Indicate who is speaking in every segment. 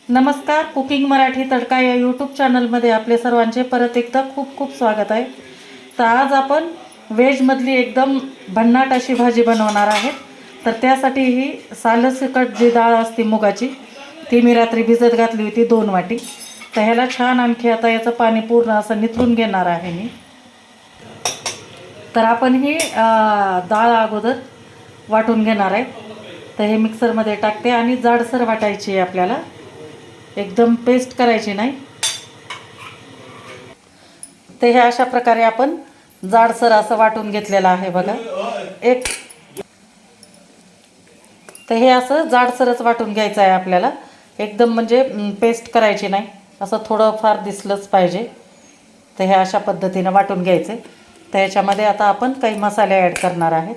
Speaker 1: नमस्कार, कुकिंग मराठी तडका या यूट्यूब चॅनलमध्ये आपले सर्वांचे परत एकदा खूप खूप स्वागत आहे. तर आज आपण व्हेजमधली एकदम भन्नाट अशी भाजी बनवणार आहे. तर त्यासाठी ही सालसकट जी डाळ असते मुगाची, ती मी रात्री भिजत घातली होती 2 वाटी. तर ह्याला छान आणखी आता याचं पाणी पूर्ण असं निथळून घेणार आहे मी. तर आपण ही डाळ अगोदर वाटून घेणार आहे. तर हे मिक्सरमध्ये टाकते आणि जाडसर वाटायची आहे आपल्याला, एकदम पेस्ट करायची नाही. तर हे अशा प्रकारे आपण जाडसर असं वाटून घेतलेलं आहे बघा. तर हे असं जाडसरच वाटून घ्यायचं आहे आपल्याला, एकदम म्हणजे पेस्ट करायची नाही, असं थोडं फार दिसलंच पाहिजे. तर हे अशा पद्धतीने वाटून घ्यायचे. तर याच्यामध्ये आता आपण काही मसाले ॲड करणार आहेत.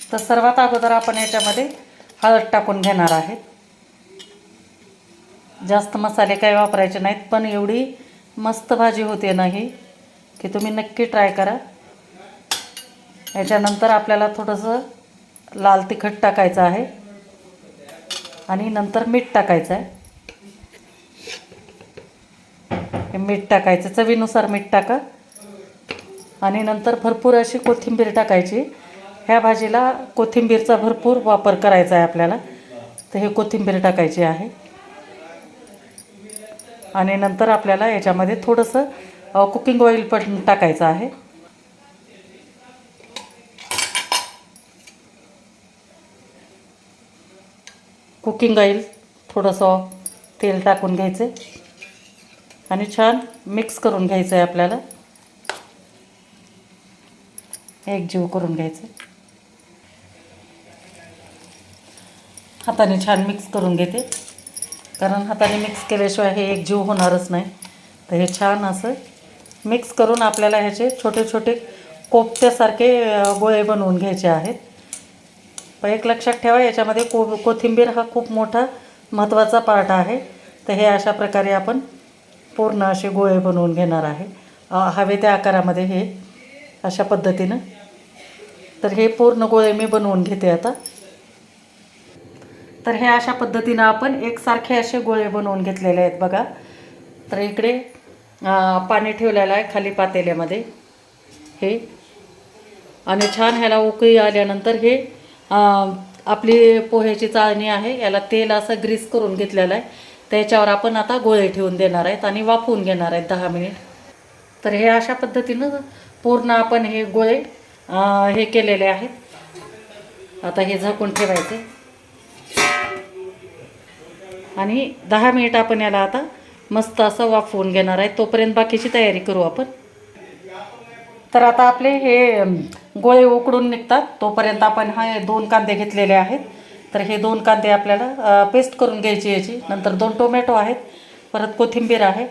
Speaker 1: तर सर्वात अगोदर आपण याच्यामध्ये हळद टाकून घेणार आहेत. जास्त मसाले काही वापरायचे नाहीत, पण एवढी मस्त भाजी होते ना ही, की तुम्ही नक्की ट्राय करा. याच्यानंतर आपल्याला थोडंसं लाल तिखट टाकायचं आहे आणि नंतर मीठ टाकायचं आहे. हे मीठ टाकायचं, चवीनुसार मीठ टाका. आणि नंतर भरपूर अशी कोथिंबीर टाकायची. ह्या भाजीला कोथिंबीरचा भरपूर वापर करायचा आहे आपल्याला. तर हे कोथिंबीर टाकायची आहे. आणि नंतर आपल्याला याच्यामध्ये थोडंसं कुकिंग ऑइल पण टाकायचं आहे. कुकिंग ऑइल थोडंसं तेल टाकून घ्यायचं आणि छान मिक्स करून घ्यायचं आहे आपल्याला. एकजीव करून घ्यायचं. हाताने छान मिक्स करून घेते, कारण हाताने मिक्स केल्याशिवाय हे एकजीव होणारच नाही. तर हे छान असं मिक्स करून आपल्याला ह्याचे छोटे छोटे कोफ्त्यासारखे गोळे बनवून घ्यायचे आहेत. पण एक लक्षात ठेवा, याच्यामध्ये कोथिंबीर हा खूप मोठा महत्त्वाचा पार्ट आहे. तर हे अशा प्रकारे आपण पूर्ण असे गोळे बनवून घेणार आहे, हवे त्या आकारामध्ये, हे अशा पद्धतीनं. तर हे पूर्ण गोळे मी बनवून घेते आता. तर हे अशा पद्धतीनं आपण एकसारखे असे गोळे बनवून घेतलेले आहेत बघा. तर इकडे पाणी ठेवलेलं आहे खाली पातेल्यामध्ये हे. आणि छान ह्याला उकळी आल्यानंतर हे आपली पोह्याची चाळणी आहे, याला तेल असं ग्रीस करून घेतलेलं आहे. त्याच्यावर आपण आता गोळे ठेवून देणार आहेत आणि वाफवून घेणार आहेत 10 मिनिट. तर हे अशा पद्धतीनं पूर्ण आपण हे गोळे हे केलेले आहेत. आता हे झाकून ठेवायचे आणि 10 मिनिट आपण याला आता मस्त असं वाफवून घेणार आहे. तोपर्यंत बाकीची तयारी करू आपण. तर आता आपले हे गोळे उकडून निघतात, तोपर्यंत आपण हे 2 कांदे घेतलेले आहेत. तर हे 2 कांदे आपल्याला पेस्ट करून घ्यायची याची. नंतर 2 टोमॅटो आहेत, परत कोथिंबीर आहे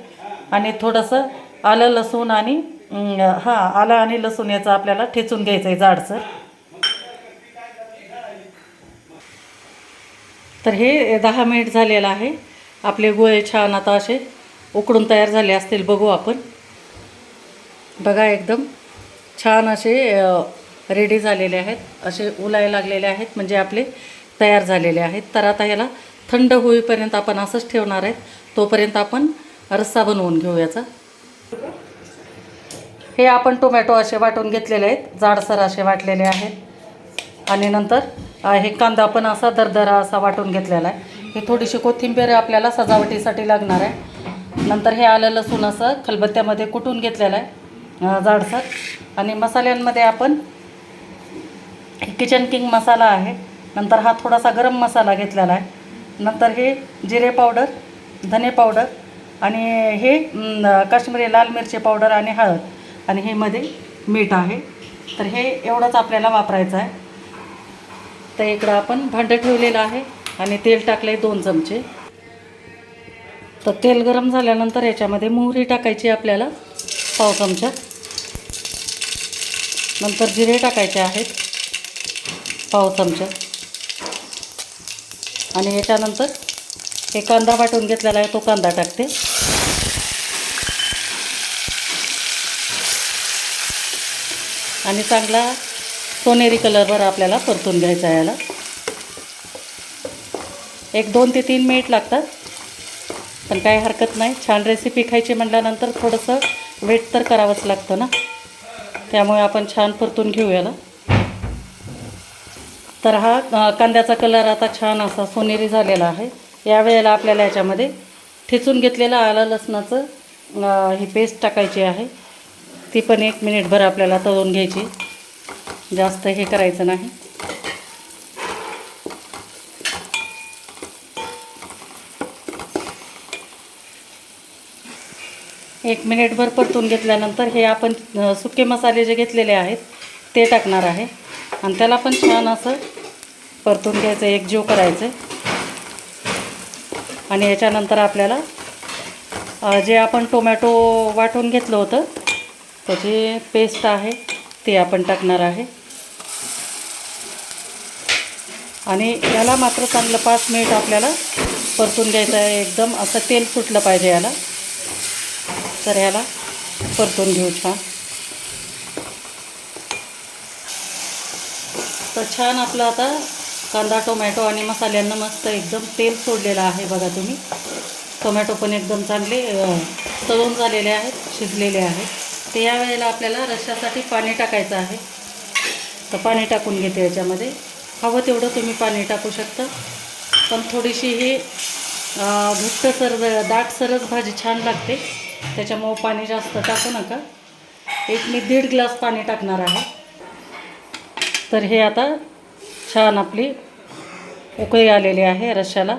Speaker 1: आणि थोडंसं आलं लसूण आणि आलं आणि लसूण याचं आपल्याला ठेचून घ्यायचं आहे जाडसर. तर हे 10 मिनिट झालेलं आहे. आपले गोळे छान आता असे उकडून तयार झाले असतील, बघू आपण. बघा, एकदम छान असे रेडी झालेले आहेत, असे उलायला लागलेले आहेत, म्हणजे आपले तयार झालेले आहेत. तर आता ह्याला थंड होईपर्यंत आपण असंच ठेवणार आहेत. तोपर्यंत आपण रस्सा बनवून घेऊ याचा. हे आपण टोमॅटो असे वाटून घेतलेले आहेत, जाडसर असे वाटलेले आहेत. आणि नंतर हे कांदा पण असा दरदरा असा वाटून घेतलेला आहे. हे थोडीशी कोथिंबीर आपल्याला सजावटीसाठी लागणार आहे. नंतर हे आलं लसूण असं खलबत्त्यामध्ये कुटून घेतलेलं आहे जाडसर. आणि मसाल्यांमध्ये आपण किचन किंग मसाला आहे, नंतर हा थोडासा गरम मसाला घेतलेला आहे, नंतर हे जिरे पावडर, धने पावडर आणि हे काश्मीरी लाल मिरची पावडर आणि हळद, आणि हे मध्ये मीठ आहे. तर हे एवढंच आपल्याला वापरायचं आहे. तर इकडं आपण भांडं ठेवलेलं आहे आणि तेल टाकलं आहे 2 चमचे. तर तेल गरम झाल्यानंतर याच्यामध्ये मोहरी टाकायची आपल्याला 1/2 चमचा. नंतर जिरे टाकायचे आहेत 1/2 चमचा. आणि याच्यानंतर हे कांदा वाटून घेतलेला आहे तो कांदा टाकते. आणि चांगला सोनेरी कलरवर आपल्याला परतून घ्यायचा आहे. याला 1-2 ते 3 मिनिट लागतात, पण काही हरकत नाही. छान रेसिपी खायची म्हटल्यानंतर थोडंसं वेट तर करावंच लागतं ना, त्यामुळे आपण छान परतून घेऊ याला. तर हा कांद्याचा कलर आता छान असा सोनेरी झालेला आहे. यावेळेला आपल्याला याच्यामध्ये ठेचून घेतलेलं आलं लसणाचं ही पेस्ट टाकायची आहे. ती पण 1 मिनिटभर आपल्याला तळून घ्यायची, जास्त हे करायचं नाही. एक मिनिटभर परतून घेतल्यानंतर हे आपण सुके मसाले जे घेतलेले आहेत ते टाकणार आहे आणि त्याला पण छान असं परतून घ्यायचं, एकजीव करायचं. आणि याच्यानंतर आपल्याला जे आपण टोमॅटो वाटून घेतलं होतं त्याची पेस्ट आहे ती आपण टाकणार आहे. आणि याला मात्र चांगलं 5 मिनिट आपल्याला परतून घ्यायचं आहे. एकदम असं तेल सुटलं पाहिजे याला. तर ह्याला परतून घेऊ छान. तर छान आपलं आता कांदा टोमॅटो आणि मसाल्यांना मस्त एकदम तेल सोडलेलं आहे बघा तुम्ही. टोमॅटो पण एकदम चांगले तळून झालेले आहेत, शिजलेले आहेत. ते या वेळेला आपल्याला रश्श्यासाठी पाणी टाकायचं आहे. तर पाणी टाकून घेते याच्यामध्ये. हवं तेवढं तुम्ही पाणी टाकू शकता, पण थोडीशी ही घट्टसर दाटसरच भाजी छान लागते, त्याच्यामुळं पाणी जास्त टाकू नका. मी 1.5 ग्लास पाणी टाकणार आहे. तर हे आता छान आपली उकळी आलेली आहे रश्श्याला.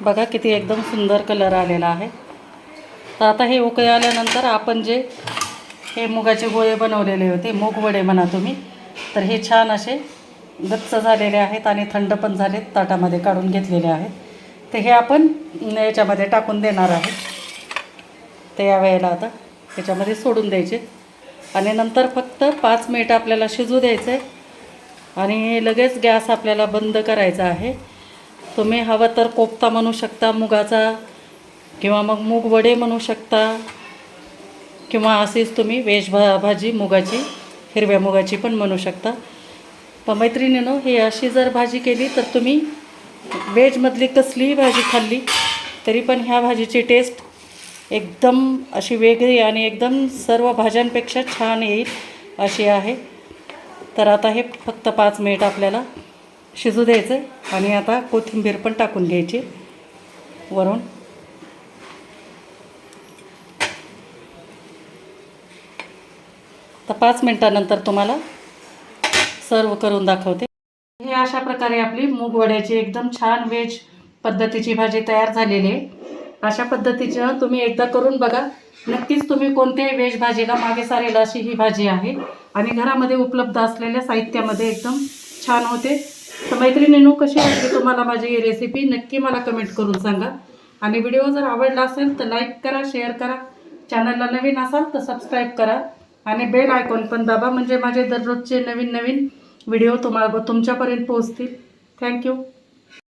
Speaker 1: बघा किती एकदम सुंदर कलर आलेला आहे. तर आता हे उकळी आल्यानंतर आपण जे हे मुगाचे गोळे बनवलेले होते, मूग वडे म्हणा तुम्ही, तर हे छान असे गच्च झालेले आहेत आणि थंड पण झालेत, ताटामध्ये काढून घेतलेले आहेत. तर हे आपण याच्यामध्ये टाकून देणार आहे. तर यावेळेला आता याच्यामध्ये सोडून द्यायचे आणि नंतर फक्त 5 मिनिट आपल्याला शिजू द्यायचं आहे आणि लगेच गॅस आपल्याला बंद करायचा आहे. तुम्ही हवं तर कोफ्ता म्हणू शकता मुगाचा, किंवा मग मूग वडे म्हणू शकता, किंवा अशीच तुम्ही व्हेज भाजी मुगाची, हिरव्या मुगाची पण म्हणू शकता. पण मैत्रिणींनो, ही अशी जर भाजी केली तर तुम्ही व्हेजमधली कसलीही भाजी खाल्ली तरी पण ह्या भाजीची टेस्ट एकदम अशी वेगळी आणि एकदम सर्व भाज्यांपेक्षा छान येईल अशी आहे. तर आता हे फक्त 5 मिनिट आपल्याला शिजू द्यायचं आणि आता कोथिंबीर पण टाकून घ्यायची वरून. तर 5 मिनिटानंतर तुम्हाला सर्व करून दाखवते. हे अशा प्रकारे आपली मूग वड्याची एकदम छान व्हेज पद्धतीची भाजी तयार झालेली आहे. अशा पद्धतीचं तुम्ही एकदा करून बघा. नक्कीच तुम्ही कोणत्याही व्हेज भाजीला मागे सारेल अशी ही भाजी आहे आणि घरामध्ये उपलब्ध असलेल्या साहित्यामध्ये एकदम छान होते. तर मैत्रिणींनो, कशी वाटली तुम्हाला माझी ही रेसिपी नक्की मला कमेंट करून सांगा. आणि व्हिडिओ जर आवडला असेल तर लाईक करा, शेअर करा. चॅनलला नवीन असाल तर सबस्क्राईब करा आणि बेल आयकॉन पण दाबा, म्हणजे माझे दररोजचे नवीन नवीन व्हिडिओ तुमच्यापर्यंत पोहोचतील. थँक्यू.